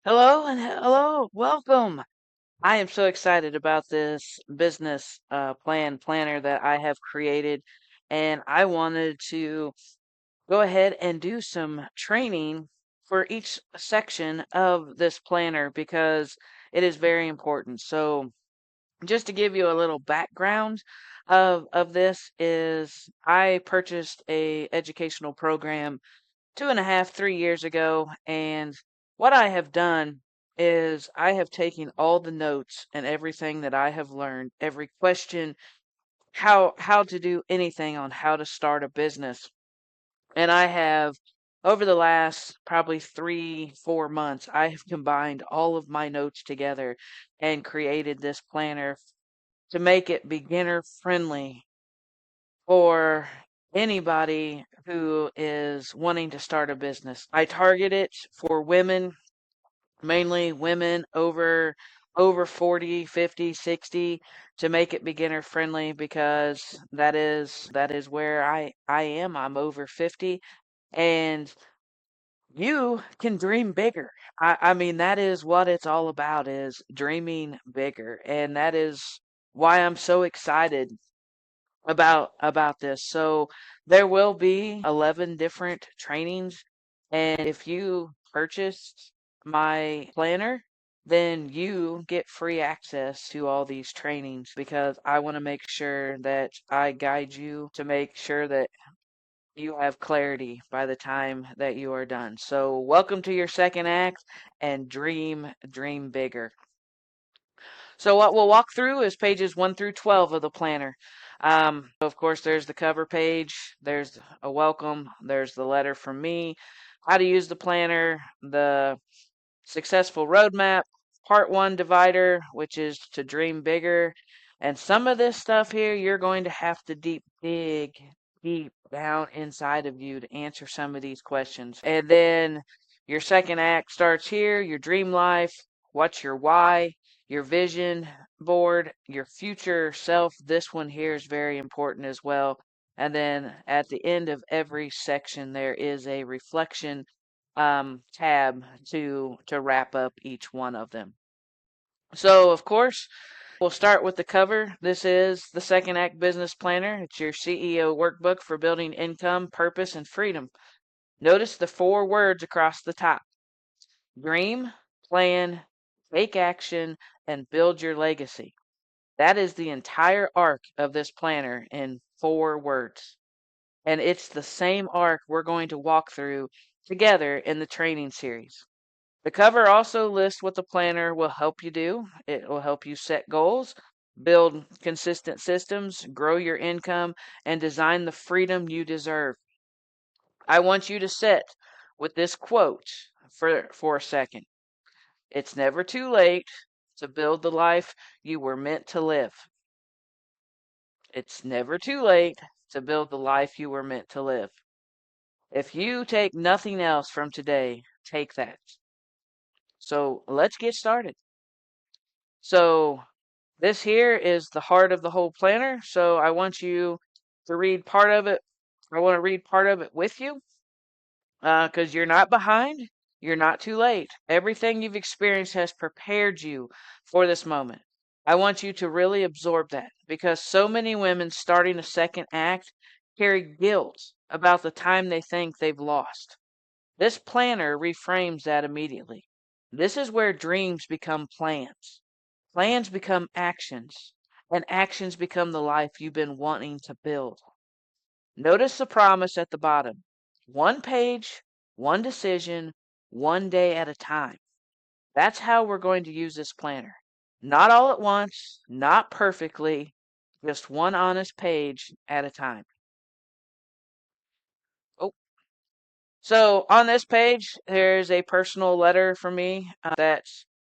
Hello and hello, welcome. I am so excited about this business planner that I have created, and I wanted to go ahead and do some training for each section of this planner because it is very important. So, just to give you a little background of this is I purchased a educational program 2.5, 3 years ago. And what I have done is I have taken all the notes and everything that I have learned, every question, how to do anything on how to start a business. And I have over the last probably 3, 4 months, I have combined all of my notes together and created this planner to make it beginner friendly for anybody who is wanting to start a business. I target it for women, mainly women over 40, 50, 60, to make it beginner friendly because that is where I am. I'm over 50, and you can dream bigger. I mean, that is what it's all about, is dreaming bigger. And that is why I'm so excited about this. So there will be 11 different trainings, and if you purchased my planner, then you get free access to all these trainings because I want to make sure that I guide you to make sure that you have clarity by the time that you are done. So welcome to your second act and dream bigger. So what we'll walk through is pages 1 through 12 of the planner. Of course, there's the cover page, there's a welcome, there's the letter from me, how to use the planner, the successful roadmap, part one divider, which is to dream bigger. And some of this stuff here, you're going to have to deep down inside of you to answer some of these questions. And then your second act starts here, your dream life, what's your why, your vision board, your future self. This one here is very important as well. And then at the end of every section, there is a reflection tab to wrap up each one of them. So, of course, we'll start with the cover. This is the Second Act Business Planner. It's your CEO workbook for building income, purpose, and freedom. Notice the four words across the top: dream, plan, take action, and build your legacy. That is the entire arc of this planner in four words. And it's the same arc we're going to walk through together in the training series. The cover also lists what the planner will help you do. It will help you set goals, build consistent systems, grow your income, and design the freedom you deserve. I want you to sit with this quote for a second. It's never too late to build the life you were meant to live. It's never too late to build the life you were meant to live. If you take nothing else from today, take that. So let's get started. So this here is the heart of the whole planner. So I want you to read part of it. I want to read part of it with you because you're not behind. You're not too late. Everything you've experienced has prepared you for this moment. I want you to really absorb that because so many women starting a second act carry guilt about the time they think they've lost. This planner reframes that immediately. This is where dreams become plans. Plans become actions, and actions become the life you've been wanting to build. Notice the promise at the bottom: one page, one decision, one day at a time. That's how we're going to use this planner. Not all at once, not perfectly, just one honest page at a time. Oh, so on this page, there's a personal letter from me that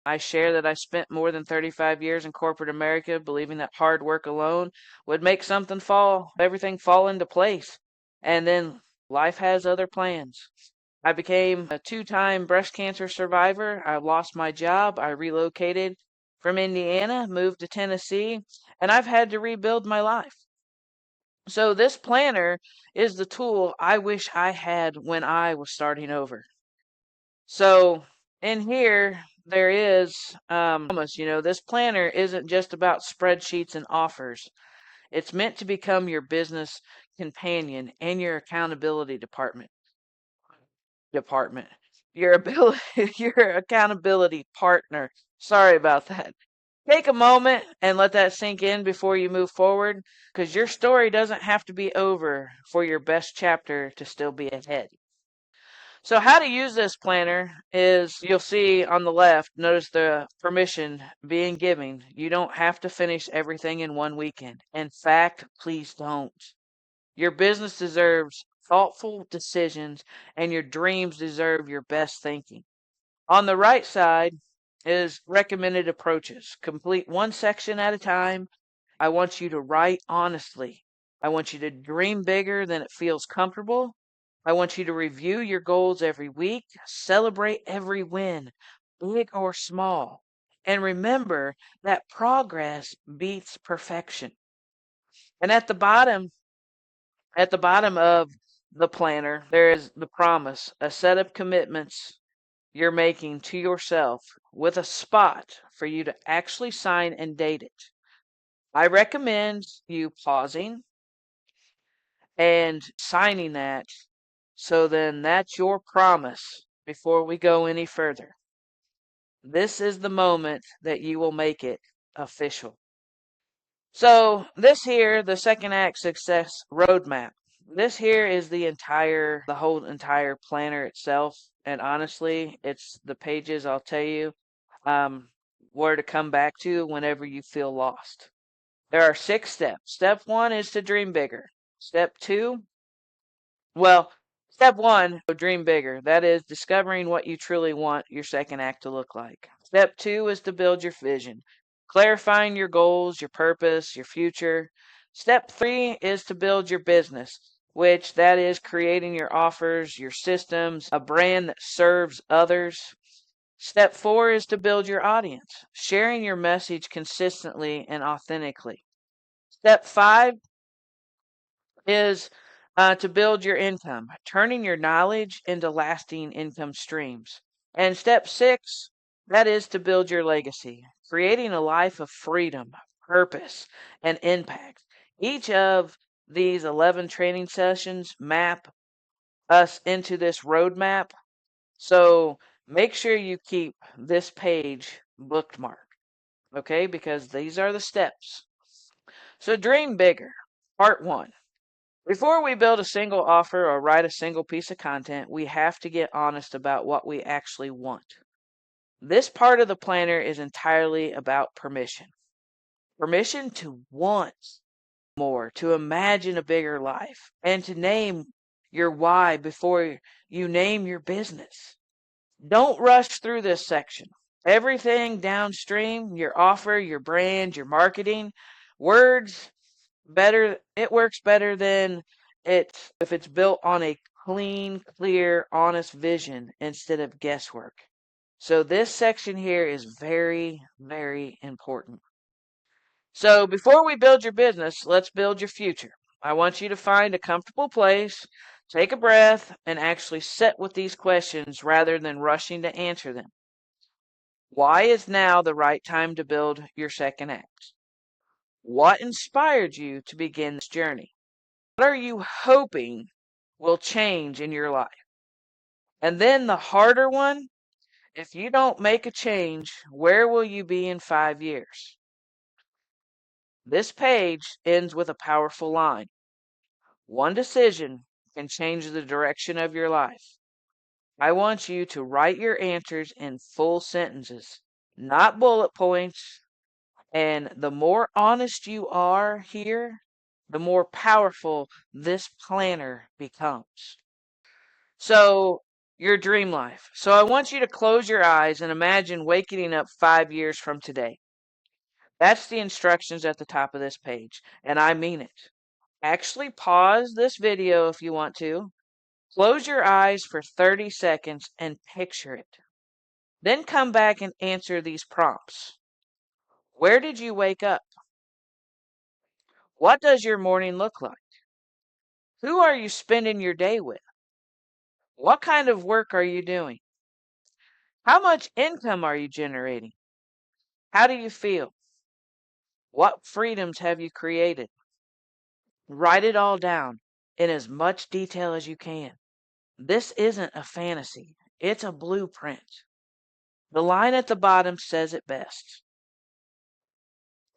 I share that I spent more than 35 years in corporate America believing that hard work alone would make everything fall into place. And then life has other plans. I became a two-time breast cancer survivor. I lost my job. I relocated from Indiana, moved to Tennessee, and I've had to rebuild my life. So this planner is the tool I wish I had when I was starting over. So in here, there is, promise, this planner isn't just about spreadsheets and offers. It's meant to become your business companion and your accountability department. Your ability, your accountability partner. Sorry about that. Take a moment and let that sink in before you move forward, because your story doesn't have to be over for your best chapter to still be ahead. So how to use this planner is, you'll see on the left, notice the permission being given. You don't have to finish everything in one weekend. In fact, please don't. Your business deserves thoughtful decisions, and your dreams deserve your best thinking. On the right side is recommended approaches. Complete one section at a time. I want you to write honestly. I want you to dream bigger than it feels comfortable. I want you to review your goals every week, celebrate every win, big or small. And remember that progress beats perfection. And at the bottom of the planner, there is the promise, a set of commitments you're making to yourself with a spot for you to actually sign and date it. I recommend you pausing and signing that, so then that's your promise before we go any further. This is the moment that you will make it official. So this here, the second act success roadmap. This here is the whole entire planner itself. And honestly, it's the pages I'll tell you um, where to come back to whenever you feel lost. There are 6 steps. Step 1 is to dream bigger. Step 2, well, step 1, dream bigger. That is discovering what you truly want your second act to look like. Step 2 is to build your vision, clarifying your goals, your purpose, your future. Step 3 is to build your business, which that is creating your offers, your systems, a brand that serves others. Step 4 is to build your audience, sharing your message consistently and authentically. Step 5 is to build your income, turning your knowledge into lasting income streams. And step 6, that is to build your legacy, creating a life of freedom, purpose, and impact. Each of these 11 training sessions map us into this roadmap. So make sure you keep this page bookmarked, okay? Because these are the steps. So dream bigger, part 1. Before we build a single offer or write a single piece of content, we have to get honest about what we actually want. This part of the planner is entirely about permission. Permission to want more, to imagine a bigger life, and to name your why before you name your business. Don't rush through this section. Everything downstream, your offer, your brand, your marketing, words, it works better than it if it's built on a clean, clear, honest vision instead of guesswork. So this section here is very, very important. So before we build your business, let's build your future. I want you to find a comfortable place, take a breath, and actually sit with these questions rather than rushing to answer them. Why is now the right time to build your second act? What inspired you to begin this journey? What are you hoping will change in your life? And then the harder one, if you don't make a change, where will you be in 5 years? This page ends with a powerful line. One decision can change the direction of your life. I want you to write your answers in full sentences, not bullet points. And the more honest you are here, the more powerful this planner becomes. So, your dream life. So, I want you to close your eyes and imagine waking up 5 years from today. That's the instructions at the top of this page, and I mean it. Actually, pause this video if you want to. Close your eyes for 30 seconds and picture it. Then come back and answer these prompts. Where did you wake up? What does your morning look like? Who are you spending your day with? What kind of work are you doing? How much income are you generating? How do you feel? What freedoms have you created? Write it all down in as much detail as you can. This isn't a fantasy, it's a blueprint. The line at the bottom says it best.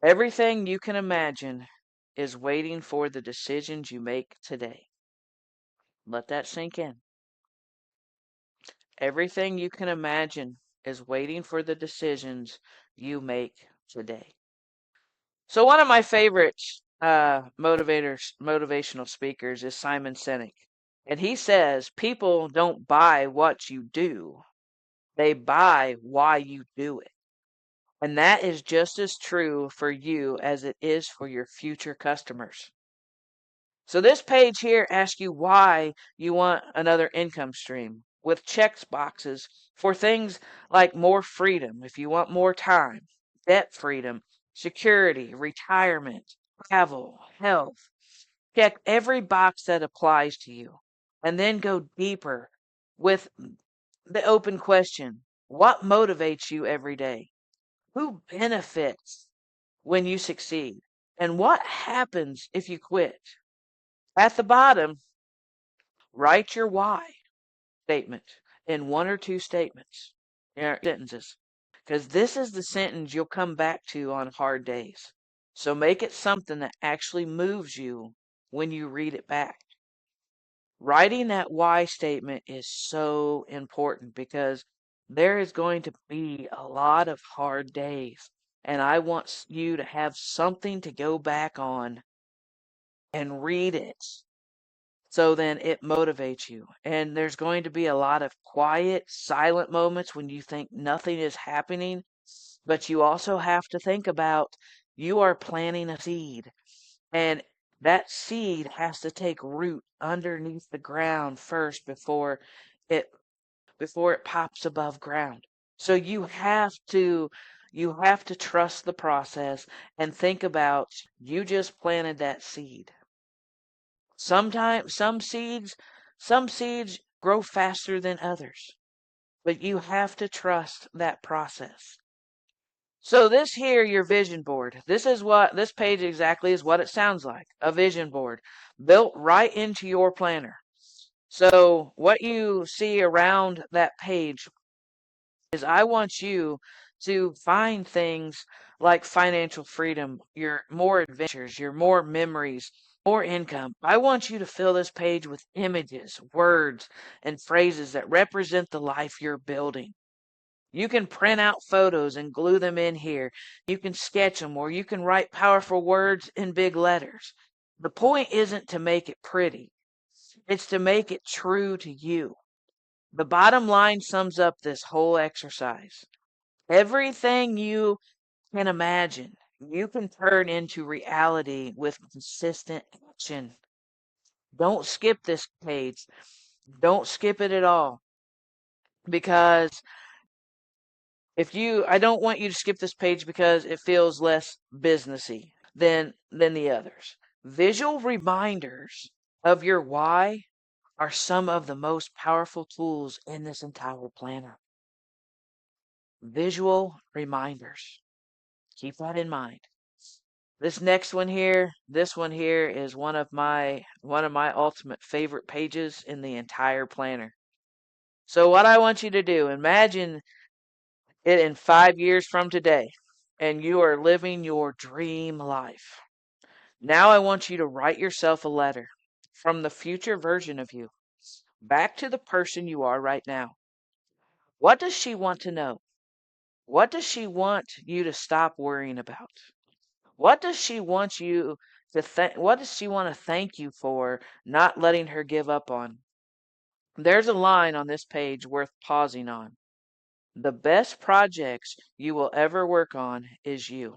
Everything you can imagine is waiting for the decisions you make today. Let that sink in. Everything you can imagine is waiting for the decisions you make today. So one of my favorite motivational speakers is Simon Sinek. And he says people don't buy what you do, they buy why you do it. And that is just as true for you as it is for your future customers. So this page here asks you why you want another income stream with checks boxes for things like more freedom, if you want more time, debt freedom, security, retirement, travel, health. Check every box that applies to you and then go deeper with the open question. What motivates you every day? Who benefits when you succeed? And what happens if you quit? At the bottom, write your why statement in one or two statements, sentences, because this is the sentence you'll come back to on hard days. So make it something that actually moves you when you read it back. Writing that why statement is so important because there is going to be a lot of hard days. And I want you to have something to go back on and read it. So then it motivates you. And there's going to be a lot of quiet, silent moments when you think nothing is happening. But you also have to think about you are planting a seed. And that seed has to take root underneath the ground first it before it pops above ground. So you have to trust the process and think about you just planted that seed. Sometimes some seeds grow faster than others, but you have to trust that process. So this here, your vision board. This page exactly is what it sounds like. A vision board built right into your planner. So what you see around that page is I want you to find things like financial freedom, your more adventures, your more memories, more income. I want you to fill this page with images, words, and phrases that represent the life you're building. You can print out photos and glue them in here. You can sketch them, or you can write powerful words in big letters. The point isn't to make it pretty, it's to make it true to you. The bottom line sums up this whole exercise. Everything you can imagine, you can turn into reality with consistent action. Don't skip this page. Don't skip it at all because I don't want you to skip this page because it feels less businessy than the others. Visual reminders of your why are some of the most powerful tools in this entire planner. Visual reminders. Keep that in mind. This one here is one of my ultimate favorite pages in the entire planner. So what I want you to do, imagine it in 5 years from today, and you are living your dream life. Now I want you to write yourself a letter from the future version of you back to the person you are right now. What does she want to know? What does she want you to stop worrying about? What does she want you what does she want to thank you for not letting her give up on? There's a line on this page worth pausing on. The best projects you will ever work on is you.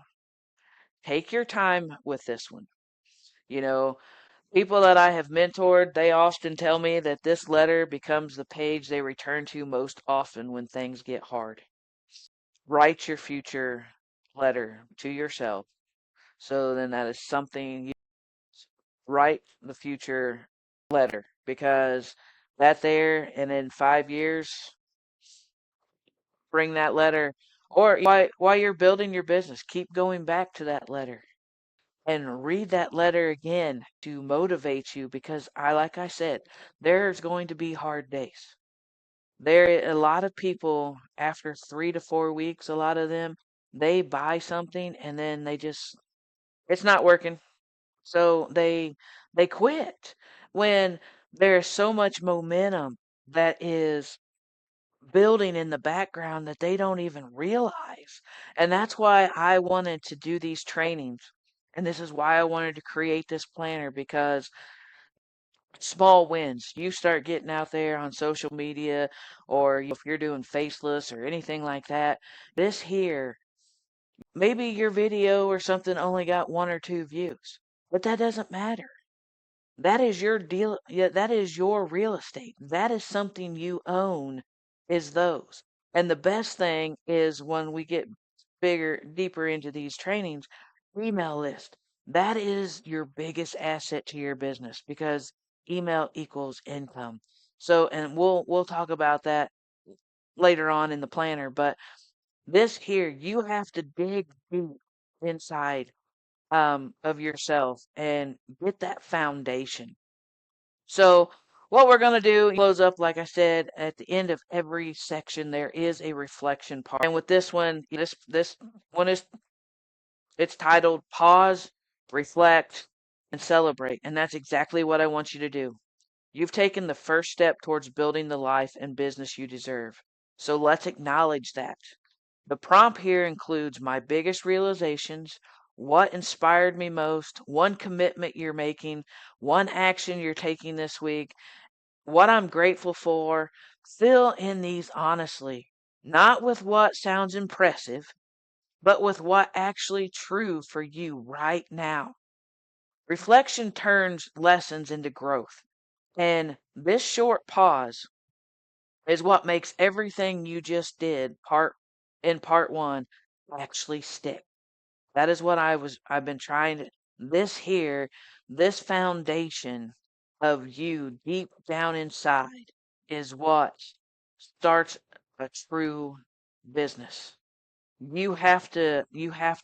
Take your time with this one. You know, people that I have mentored, they often tell me that this letter becomes the page they return to most often when things get hard. Write your future letter to yourself. So then that is something you write the future letter because that there and in 5 years bring that letter, or while you're building your business, keep going back to that letter and read that letter again to motivate you because like I said, there's going to be hard days. A lot of people after 3 to 4 weeks, a lot of them, they buy something and then it's not working. So they quit when there's so much momentum that is building in the background that they don't even realize. And that's why I wanted to do these trainings. And this is why I wanted to create this planner because small wins. You start getting out there on social media or if you're doing faceless or anything like that, this here, maybe your video or something only got 1 or 2 views, but that doesn't matter. That is your deal. Yeah, that is your real estate. That is something you own, is those. And the best thing is when we get deeper into these trainings, email list. That is your biggest asset to your business because email equals income. So, and we'll talk about that later on in the planner, but this here, you have to dig deep inside of yourself and get that foundation. So what we're going to do, close up, like I said, at the end of every section, there is a reflection part. And with this one, this one it's titled Pause, Reflect, and Celebrate. And that's exactly what I want you to do. You've taken the first step towards building the life and business you deserve. So let's acknowledge that. The prompt here includes my biggest realizations, what inspired me most, one commitment you're making, one action you're taking this week, what I'm grateful for. Fill in these honestly, not with what sounds impressive, but with what actually true for you right now. Reflection turns lessons into growth. And this short pause is what makes everything you just did in part one actually stick. That is what I've been trying to this foundation of you deep down inside is what starts a true business. You have to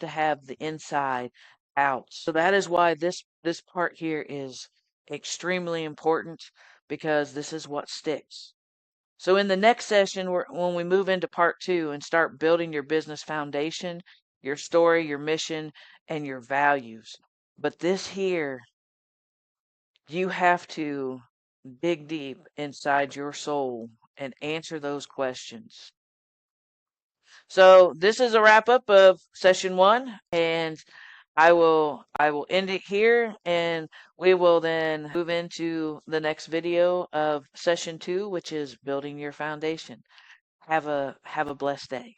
have the inside out. So that is why this part here is extremely important because this is what sticks. So in the next session, when we move into part two and start building your business foundation, your story, your mission, and your values. But this here, you have to dig deep inside your soul and answer those questions. So this is a wrap up of session one, and I will end it here, and we will then move into the next video of session two, which is building your foundation. Have a blessed day.